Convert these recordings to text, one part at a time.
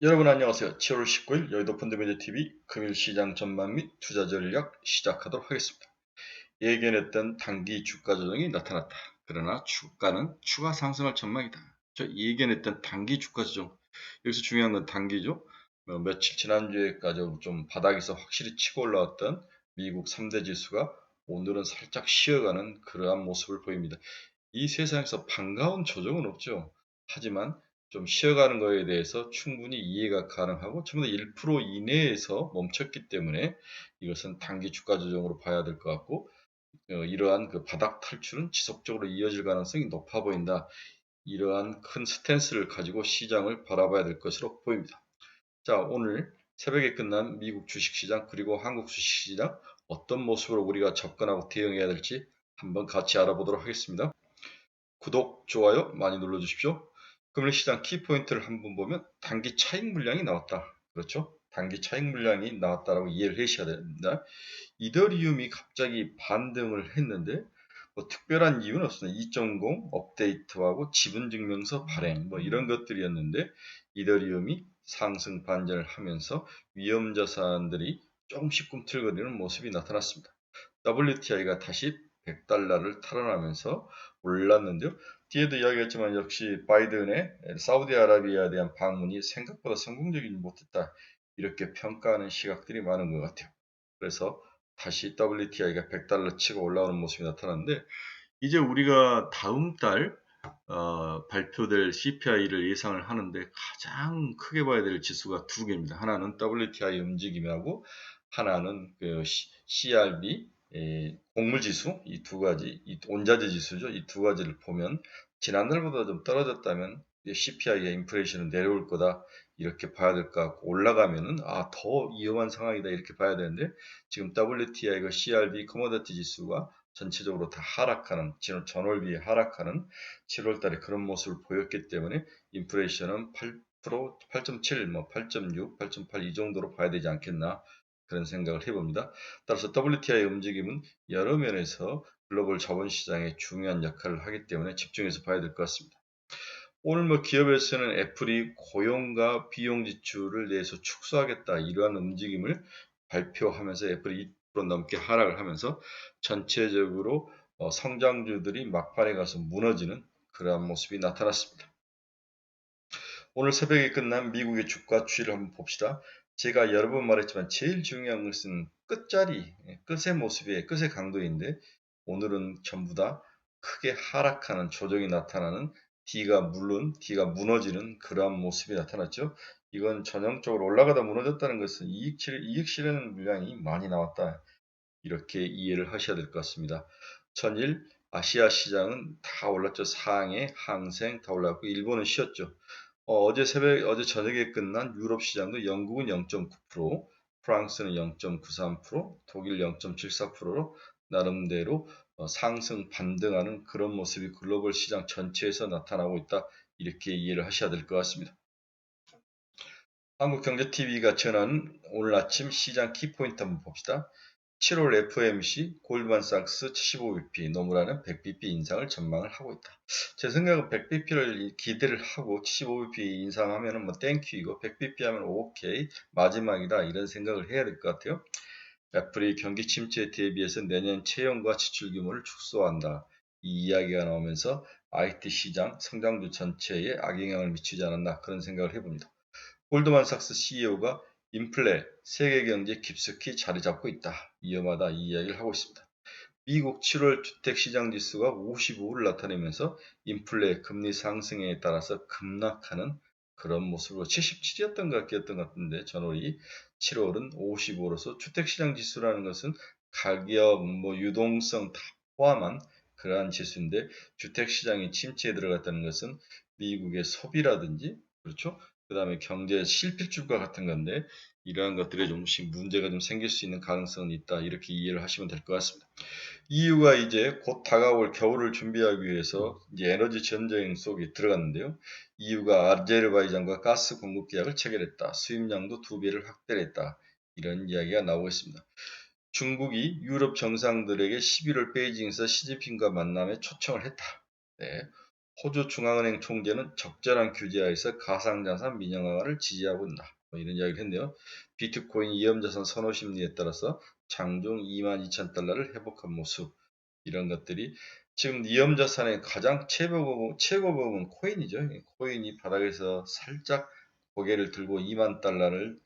여러분 안녕하세요. 7월 19일 여의도 펀드매니아TV 금일 시장 전망 및 투자 전략 시작하도록 하겠습니다. 예견했던 단기 주가 조정이 나타났다. 그러나 주가는 추가 상승할 전망이다. 예견했던 단기 주가 조정. 여기서 중요한 건 단기죠. 며칠 지난주에까지 좀 바닥에서 확실히 치고 올라왔던 미국 3대 지수가 오늘은 살짝 쉬어가는 그러한 모습을 보입니다. 이 세상에서 반가운 조정은 없죠. 하지만 좀 쉬어가는 거에 대해서 충분히 이해가 가능하고 전부 다 1% 이내에서 멈췄기 때문에 이것은 단기 주가 조정으로 봐야 될 것 같고, 이러한 그 바닥 탈출은 지속적으로 이어질 가능성이 높아 보인다. 이러한 큰 스탠스를 가지고 시장을 바라봐야 될 것으로 보입니다. 자, 오늘 새벽에 끝난 미국 주식시장 그리고 한국 주식시장 어떤 모습으로 우리가 접근하고 대응해야 될지 한번 같이 알아보도록 하겠습니다. 구독, 좋아요 많이 눌러주십시오. 금일시장 키포인트를 한번 보면 단기 차익 물량이 나왔다. 그렇죠? 단기 차익 물량이 나왔다라고 이해를 하셔야 됩니다. 이더리움이 갑자기 반등을 했는데 뭐 특별한 이유는 없습니다. 2.0 업데이트하고 지분증명서 발행 뭐 이런 것들이었는데 이더리움이 상승 반전을 하면서 위험자산들이 조금씩 꿈틀거리는 모습이 나타났습니다. WTI가 다시 100달러를 탈환하면서 올랐는데요. 뒤에도 이야기했지만 역시 바이든의 사우디아라비아에 대한 방문이 생각보다 성공적이지 못했다. 이렇게 평가하는 시각들이 많은 것 같아요. 그래서 다시 WTI가 100달러 치고 올라오는 모습이 나타났는데, 이제 우리가 다음 달 발표될 CPI를 예상을 하는데 가장 크게 봐야 될 지수가 두 개입니다. 하나는 WTI 움직임하고 하나는 그 CRB 곡물지수, 이 두 가지, 이 원자재 지수죠. 이 두 가지를 보면 지난달보다 좀 떨어졌다면 CPI의 인플레이션은 내려올 거다 이렇게 봐야 될 것 같고, 올라가면은 더 위험한 상황이다 이렇게 봐야 되는데, 지금 WTI가 CRB 커머더티 지수가 전체적으로 다 하락하는, 전월비에 하락하는 7월 달에 그런 모습을 보였기 때문에 인플레이션은 8%, 8.7, 8.6, 8.8 이 정도로 봐야 되지 않겠나 그런 생각을 해봅니다. 따라서 WTI 움직임은 여러 면에서 글로벌 자본시장에 중요한 역할을 하기 때문에 집중해서 봐야 될 것 같습니다. 오늘 기업에서는 애플이 고용과 비용 지출을 내서 축소하겠다 이러한 움직임을 발표하면서 애플이 2% 넘게 하락을 하면서 전체적으로 성장주들이 막판에 가서 무너지는 그러한 모습이 나타났습니다. 오늘 새벽에 끝난 미국의 주가 추이를 한번 봅시다. 제가 여러 번 말했지만 제일 중요한 것은 끝자리, 끝의 모습이 끝의 강도인데, 오늘은 전부 다 크게 하락하는 조정이 나타나는 D가 무너지는 그러한 모습이 나타났죠. 이건 전형적으로 올라가다 무너졌다는 것은 이익 실현 물량이 많이 나왔다. 이렇게 이해를 하셔야 될 것 같습니다. 전일 아시아 시장은 다 올랐죠. 상해, 항생 다 올랐고 일본은 쉬었죠. 어제 저녁에 끝난 유럽 시장도 영국은 0.9%, 프랑스는 0.93%, 독일 0.74%로 나름대로 상승 반등하는 그런 모습이 글로벌 시장 전체에서 나타나고 있다. 이렇게 이해를 하셔야 될 것 같습니다. 한국경제TV가 전하는 오늘 아침 시장 키포인트 한번 봅시다. 7월 FOMC 골드만삭스 75bp 노무라는 100bp 인상을 전망을 하고 있다. 제 생각은 100bp를 기대를 하고 75bp 인상하면 땡큐이고 100bp 하면 오케이 마지막이다 이런 생각을 해야 될 것 같아요. 애플이 경기 침체에 대비해서 내년 채용과 지출 규모를 축소한다. 이 이야기가 나오면서 IT 시장 성장주 전체에 악영향을 미치지 않았나 그런 생각을 해봅니다. 골드만삭스 CEO가 인플레, 세계 경제 깊숙이 자리 잡고 있다. 위험하다. 이 이야기를 하고 있습니다. 미국 7월 주택시장 지수가 55를 나타내면서 인플레 금리 상승에 따라서 급락하는 그런 모습으로 77이었던 것 같은데 전월이 7월은 55로서 주택시장 지수라는 것은 가격, 유동성 다 포함한 그러한 지수인데, 주택시장이 침체에 들어갔다는 것은 미국의 소비라든지, 그렇죠? 그 다음에 경제 실필줄과 같은 건데, 이러한 것들에 조금씩 문제가 좀 생길 수 있는 가능성이 있다. 이렇게 이해를 하시면 될 것 같습니다. EU가 이제 곧 다가올 겨울을 준비하기 위해서 이제 에너지 전쟁 속에 들어갔는데요. EU가 아제르바이잔과 가스 공급 계약을 체결했다. 수입량도 2배를 확대했다. 이런 이야기가 나오고 있습니다. 중국이 유럽 정상들에게 11월 베이징에서 시진핑과 만남에 초청을 했다. 네. 호주 중앙은행 총재는 적절한 규제하에서 가상자산 민영화를 지지하고 있다. 뭐 이런 이야기를 했네요. 비트코인 위험자산 선호 심리에 따라서 장중 22,000달러를 회복한 모습, 이런 것들이 지금 위험자산의 가장 최고봉은 코인이죠. 코인이 바닥에서 살짝 고개를 들고 2만 달러를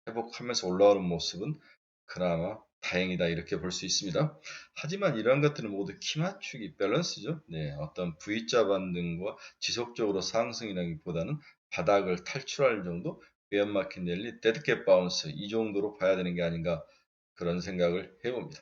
회복하면서 올라오는 모습은 그나마 다행이다, 이렇게 볼 수 있습니다. 하지만 이러한 것들은 모두 키맞추기 밸런스죠. 네, 어떤 V자 반등과 지속적으로 상승이라기보다는 바닥을 탈출할 정도, 베어마켓 랠리, 데드캣 바운스, 이 정도로 봐야 되는 게 아닌가, 그런 생각을 해봅니다.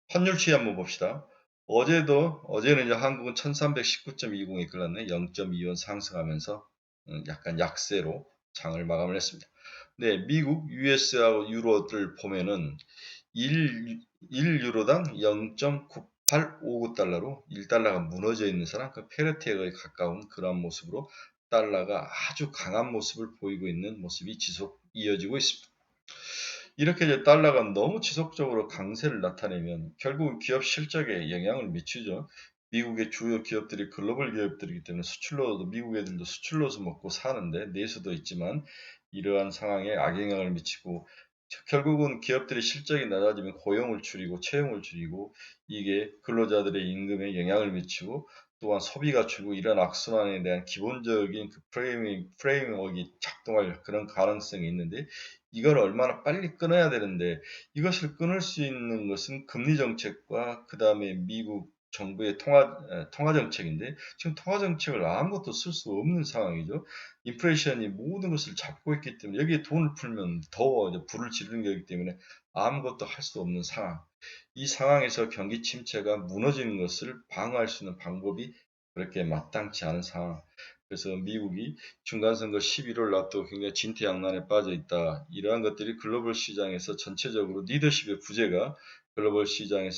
환율 추이 한번 봅시다. 어제는 이제 한국은 1319.20에 끌렸네. 0.25원 상승하면서 약간 약세로 장을 마감을 했습니다. 네, 미국 US하고 유로를 보면은 1유로당 0.9859달러로 1달러가 무너져 있는 상황, 그 페르테에 거의 가까운 그런 모습으로 달러가 아주 강한 모습을 보이고 있는 모습이 지속 이어지고 있습니다. 이렇게 이제 달러가 너무 지속적으로 강세를 나타내면 결국 기업 실적에 영향을 미치죠. 미국의 주요 기업들이 글로벌 기업들이기 때문에 수출로도, 미국 애들도 수출로서 먹고 사는데 내수도 있지만 이러한 상황에 악영향을 미치고, 결국은 기업들의 실적이 낮아지면 고용을 줄이고 채용을 줄이고 이게 근로자들의 임금에 영향을 미치고 또한 소비가 줄고, 이런 악순환에 대한 기본적인 그 프레임워크가 작동할 그런 가능성이 있는데, 이걸 얼마나 빨리 끊어야 되는데, 이것을 끊을 수 있는 것은 금리 정책과 그 다음에 미국 정부의 통화 정책인데, 지금 통화 정책을 아무것도 쓸 수 없는 상황이죠. 인플레이션이 모든 것을 잡고 있기 때문에 여기에 돈을 풀면 더 이제 불을 지르는 거기 때문에 아무것도 할 수 없는 상황. 이 상황에서 경기 침체가 무너지는 것을 방어할 수 있는 방법이 그렇게 마땅치 않은 상황. 그래서 미국이 중간선거 11월 납도 굉장히 진퇴양난에 빠져 있다. 이러한 것들이 글로벌 시장에서 전체적으로 리더십의 부재가 글로벌 시장의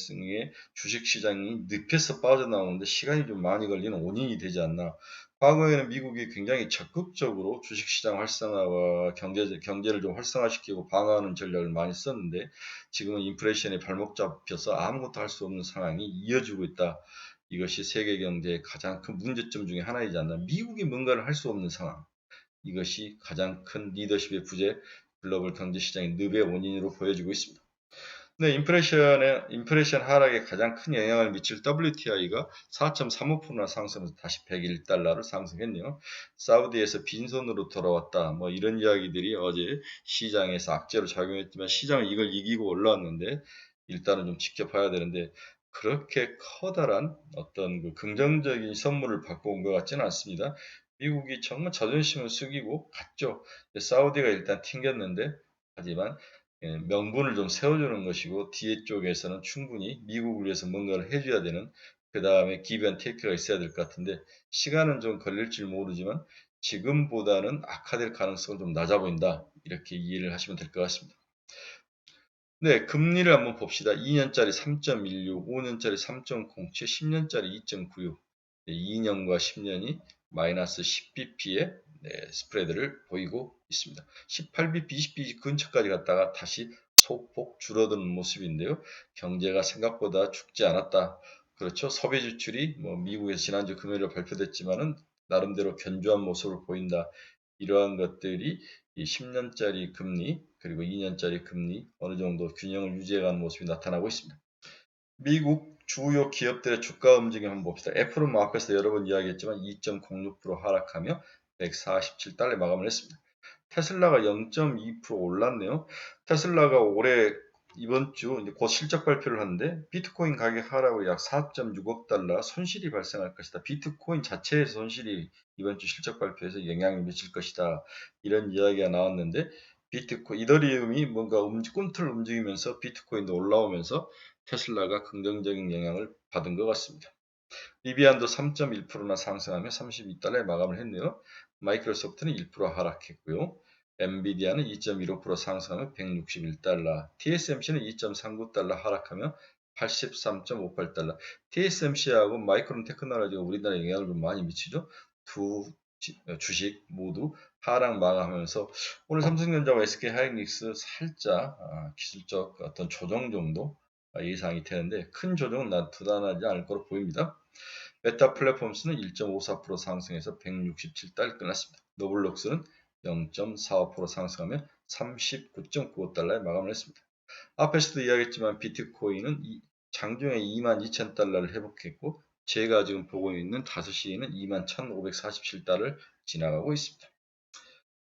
주식 시장이 늪에서 빠져나오는데 시간이 좀 많이 걸리는 원인이 되지 않나. 과거에는 미국이 굉장히 적극적으로 주식시장 활성화와 경제를 좀 활성화시키고 방어하는 전략을 많이 썼는데, 지금은 인플레이션에 발목 잡혀서 아무것도 할 수 없는 상황이 이어지고 있다. 이것이 세계 경제의 가장 큰 문제점 중에 하나이지 않나. 미국이 뭔가를 할 수 없는 상황. 이것이 가장 큰 리더십의 부재, 글로벌 경제 시장의 늪의 원인으로 보여지고 있습니다. 네, 인플레이션 하락에 가장 큰 영향을 미칠 WTI가 4.35%나 상승해서 다시 101달러를 상승했네요. 사우디에서 빈손으로 돌아왔다. 뭐 이런 이야기들이 어제 시장에서 악재로 작용했지만 시장은 이걸 이기고 올라왔는데, 일단은 좀 지켜봐야 되는데, 그렇게 커다란 어떤 그 긍정적인 선물을 받고 온 것 같지는 않습니다. 미국이 정말 자존심을 숙이고 갔죠. 사우디가 일단 튕겼는데, 하지만 명분을 좀 세워주는 것이고, 뒤에 쪽에서는 충분히 미국을 위해서 뭔가를 해줘야 되는, 그 다음에 기브 앤 테이크가 있어야 될 것 같은데, 시간은 좀 걸릴지 모르지만 지금보다는 악화될 가능성은 좀 낮아 보인다, 이렇게 이해를 하시면 될 것 같습니다. 네, 금리를 한번 봅시다. 2년짜리 3.16, 5년짜리 3.07, 10년짜리 2.96, 2년과 10년이 마이너스 10bp의 스프레드를 보이고 있습니다. 18bp, 20bp 근처까지 갔다가 다시 소폭 줄어드는 모습인데요. 경제가 생각보다 죽지 않았다. 그렇죠. 소비 지출이 미국에서 지난주 금요일에 발표됐지만은 나름대로 견조한 모습을 보인다. 이러한 것들이 이 10년짜리 금리 그리고 2년짜리 금리 어느 정도 균형을 유지해가는 모습이 나타나고 있습니다. 미국 주요 기업들의 주가 움직임 한번 봅시다. 애플은 앞에서 여러 번 이야기했지만 2.06% 하락하며 147달러에 마감을 했습니다. 테슬라가 0.2% 올랐네요. 테슬라가 올해 이번 주 이제 곧 실적 발표를 하는데, 비트코인 가격 하락으로 약 4.6억 달러 손실이 발생할 것이다. 비트코인 자체의 손실이 이번 주 실적 발표에서 영향을 미칠 것이다. 이런 이야기가 나왔는데, 이더리움이 뭔가 꿈틀 움직이면서 비트코인도 올라오면서 테슬라가 긍정적인 영향을 받은 것 같습니다. 리비안도 3.1%나 상승하며 32달러에 마감을 했네요. 마이크로소프트는 1% 하락했고요. 엔비디아는 2.15% 상승하며 161달러, TSMC는 2.39달러 하락하며 83.58달러. TSMC하고 마이크론 테크놀로지가 우리나라에 영향을 좀 많이 미치죠. 두 주식 모두 하락 마감하면서 오늘 삼성전자와 SK하이닉스 살짝 기술적 어떤 조정 정도 예상이 되는데, 큰 조정은 나타나지 않을 거로 보입니다. 메타 플랫폼스는 1.54% 상승해서 167달러 끝났습니다. 노블록스는 0.45% 상승하며 39.95달러에 마감을 했습니다. 앞에서도 이야기했지만 비트코인은 장중에 22,000달러를 회복했고 제가 지금 보고 있는 5시에는 21,547달러를 지나가고 있습니다.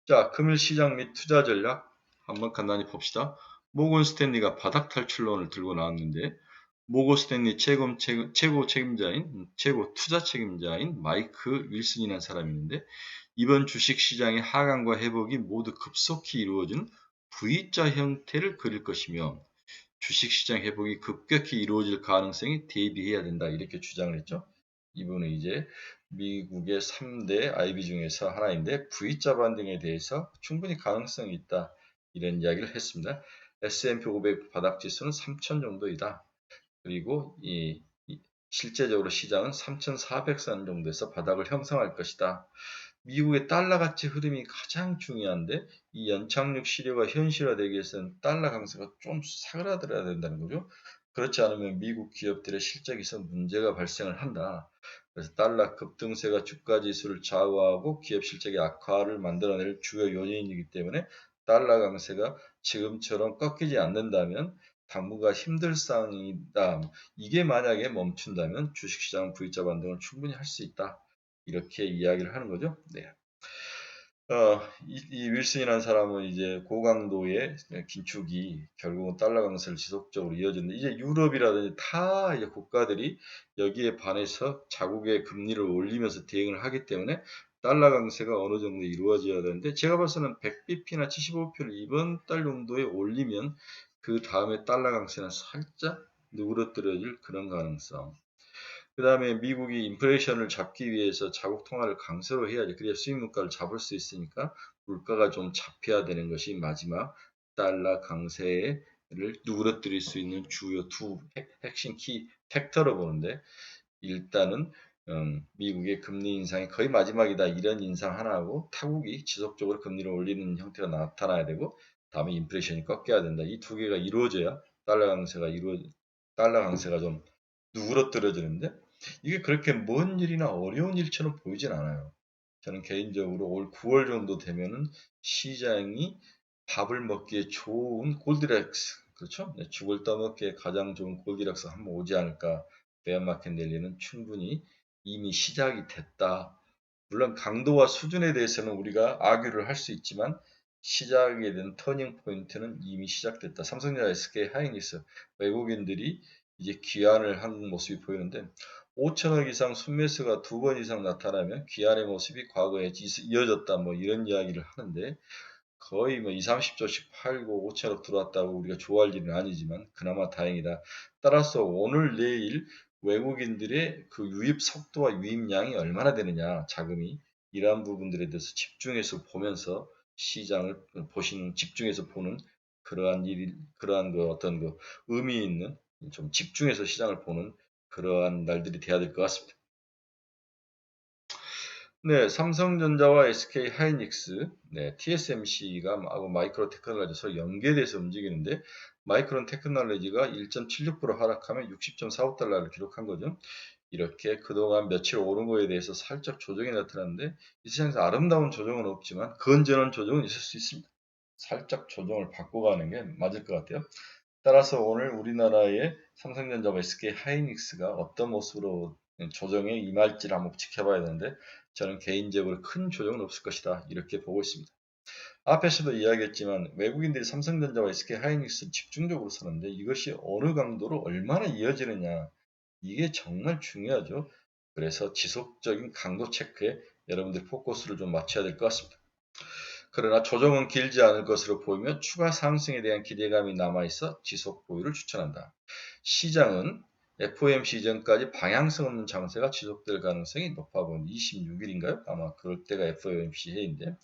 자, 금일 시장 및 투자 전략 한번 간단히 봅시다. 모건 스탠리가 바닥 탈출론을 들고 나왔는데 모건 스탠리 최고 투자 책임자인 마이크 윌슨이라는 사람이 있는데 이번 주식 시장의 하강과 회복이 모두 급속히 이루어지는 V자 형태를 그릴 것이며 주식시장 회복이 급격히 이루어질 가능성이 대비해야 된다 이렇게 주장을 했죠. 이분은 이제 미국의 3대 IB 중에서 하나인데 V자 반등에 대해서 충분히 가능성이 있다 이런 이야기를 했습니다. S&P 500 바닥 지수는 3,000 정도이다. 그리고 실제적으로 시장은 3,400선 정도에서 바닥을 형성할 것이다. 미국의 달러 가치 흐름이 가장 중요한데 이 연착륙 시료가 현실화되기 위해서는 달러 강세가 좀 사그라들어야 된다는 거죠. 그렇지 않으면 미국 기업들의 실적에서 문제가 발생을 한다. 그래서 달러 급등세가 주가 지수를 좌우하고 기업 실적의 악화를 만들어낼 주요 요인이기 때문에 달러 강세가 지금처럼 꺾이지 않는다면 당분간 힘들 상황이다. 이게 만약에 멈춘다면 주식시장은 V자 반등을 충분히 할 수 있다. 이렇게 이야기를 하는 거죠. 네. 이 윌슨이라는 사람은 이제 고강도의 긴축이 결국은 달러 강세를 지속적으로 이어지는데 이제 유럽이라든지 타 이제 국가들이 여기에 반해서 자국의 금리를 올리면서 대응을 하기 때문에 달러 강세가 어느 정도 이루어져야 되는데 제가 봐서는 100bp나 75bp를 이번 달 정도에 올리면 그 다음에 달러 강세는 살짝 누그러뜨려질 그런 가능성. 그 다음에 미국이 인플레이션을 잡기 위해서 자국 통화를 강세로 해야지. 그래야 수입 물가를 잡을 수 있으니까 물가가 좀 잡혀야 되는 것이 마지막 달러 강세를 누그러뜨릴 수 있는 주요 두 핵심 키 팩터로 보는데 일단은 미국의 금리 인상이 거의 마지막이다. 이런 인상 하나하고 타국이 지속적으로 금리를 올리는 형태가 나타나야 되고 다음에 인플레이션이 꺾여야 된다. 이 두 개가 이루어져야 달러 강세가 좀 누그러뜨려지는데 이게 그렇게 먼 일이나 어려운 일처럼 보이진 않아요. 저는 개인적으로 올 9월 정도 되면은 시장이 밥을 먹기에 좋은 골디락스, 그렇죠? 네, 죽을 떠먹기에 가장 좋은 골디락스 한번 오지 않을까. 베어마켓 랠리는 충분히 이미 시작이 됐다. 물론 강도와 수준에 대해서는 우리가 아규를 할 수 있지만 시작에 된 터닝 포인트는 이미 시작됐다. 삼성전자, SK 하이닉스 외국인들이 이제 귀환을 한 모습이 보이는데 5천억 이상 순매수가 2번 이상 나타나면 귀환의 모습이 과거에 이어졌다 뭐 이런 이야기를 하는데 거의 뭐 2, 30조씩 팔고 5천억 들어왔다고 우리가 좋아할 일은 아니지만 그나마 다행이다. 따라서 오늘 내일 외국인들의 그 유입 속도와 유입량이 얼마나 되느냐 자금이 이러한 부분들에 대해서 집중해서 보면서 시장을 집중해서 보는 그러한 그 어떤 그 의미 있는 좀 집중해서 시장을 보는 그러한 날들이 돼야 될 것 같습니다. 네, 삼성전자와 SK 하이닉스, 네, TSMC가 하고 마이크론 테크놀로지 서로 연계돼서 움직이는데 마이크론 테크놀로지가 1.76% 하락하면 60.45달러를 기록한 거죠. 이렇게 그동안 며칠 오른 거에 대해서 살짝 조정이 나타났는데 이 시장에서 아름다운 조정은 없지만 건전한 조정은 있을 수 있습니다. 살짝 조정을 받고 가는 게 맞을 것 같아요. 따라서 오늘 우리나라의 삼성전자와 SK 하이닉스가 어떤 모습으로 조정에 임할지를 한번 지켜봐야 되는데 저는 개인적으로 큰 조정은 없을 것이다 이렇게 보고 있습니다. 앞에서도 이야기했지만 외국인들이 삼성전자와 SK 하이닉스 집중적으로 사는데 이것이 어느 강도로 얼마나 이어지느냐 이게 정말 중요하죠. 그래서 지속적인 강도 체크에 여러분들 포커스를 좀 맞춰야 될 것 같습니다. 그러나 조정은 길지 않을 것으로 보이며 추가 상승에 대한 기대감이 남아있어 지속 보유를 추천한다. 시장은 FOMC 이전까지 방향성 없는 장세가 지속될 가능성이 높아 보입니다. 26일인가요? 아마 그럴 때가 FOMC 회의인데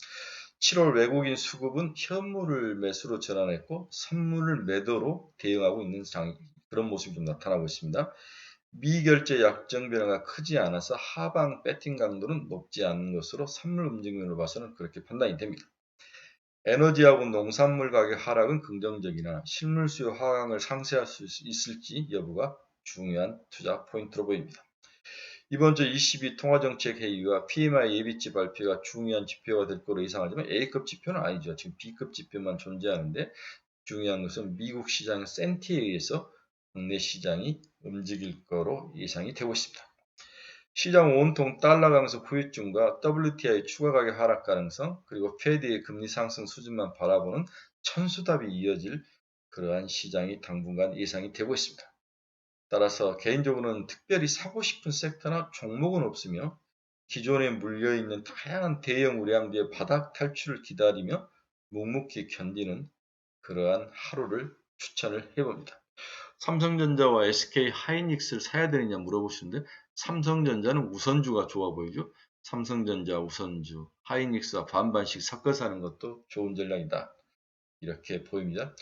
7월 외국인 수급은 현물을 매수로 전환했고 선물을 매도로 대응하고 있는 그런 모습이 좀 나타나고 있습니다. 미결제 약정 변화가 크지 않아서 하방 배팅 강도는 높지 않은 것으로 선물 움직임으로 봐서는 그렇게 판단이 됩니다. 에너지하고 농산물 가격 하락은 긍정적이나 실물 수요 하강을 상쇄할 수 있을지 여부가 중요한 투자 포인트로 보입니다. 이번 주 ECB 통화정책회의와 PMI 예비치 발표가 중요한 지표가 될 거로 예상하지만 A급 지표는 아니죠. 지금 B급 지표만 존재하는데 중요한 것은 미국 시장 센티에 의해서 국내 시장이 움직일 거로 예상이 되고 있습니다. 시장 온통 달러 강세 후유증과 WTI 추가 가격 하락 가능성, 그리고 페드의 금리 상승 수준만 바라보는 천수답이 이어질 그러한 시장이 당분간 예상이 되고 있습니다. 따라서 개인적으로는 특별히 사고 싶은 섹터나 종목은 없으며 기존에 물려있는 다양한 대형 우량주의 바닥 탈출을 기다리며 묵묵히 견디는 그러한 하루를 추천을 해봅니다. 삼성전자와 SK 하이닉스를 사야 되느냐 물어보시는데 삼성전자는 우선주가 좋아 보이죠. 삼성전자 우선주, 하이닉스와 반반씩 섞어 사는 것도 좋은 전략이다. 이렇게 보입니다.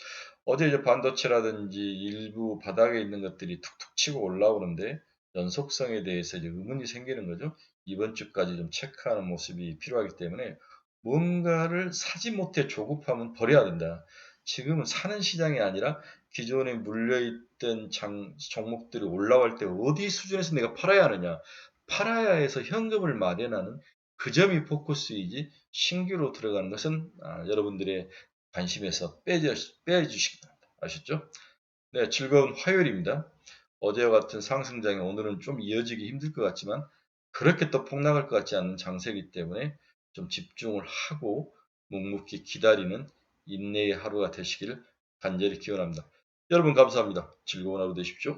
어제 이제 반도체라든지 일부 바닥에 있는 것들이 툭툭 치고 올라오는데 연속성에 대해서 이제 의문이 생기는 거죠. 이번 주까지 좀 체크하는 모습이 필요하기 때문에 뭔가를 사지 못해 조급하면 버려야 된다. 지금은 사는 시장이 아니라 기존에 물려있던 종목들이 올라갈 때 어디 수준에서 내가 팔아야 하느냐. 팔아야 해서 현금을 마련하는 그 점이 포커스이지 신규로 들어가는 것은 여러분들의 관심에서 빼주시기 바랍니다. 아셨죠? 네, 즐거운 화요일입니다. 어제와 같은 상승장이 오늘은 좀 이어지기 힘들 것 같지만 그렇게 또 폭락할 것 같지 않은 장세이기 때문에 좀 집중을 하고 묵묵히 기다리는 인내의 하루가 되시기를 간절히 기원합니다. 여러분 감사합니다. 즐거운 하루 되십시오.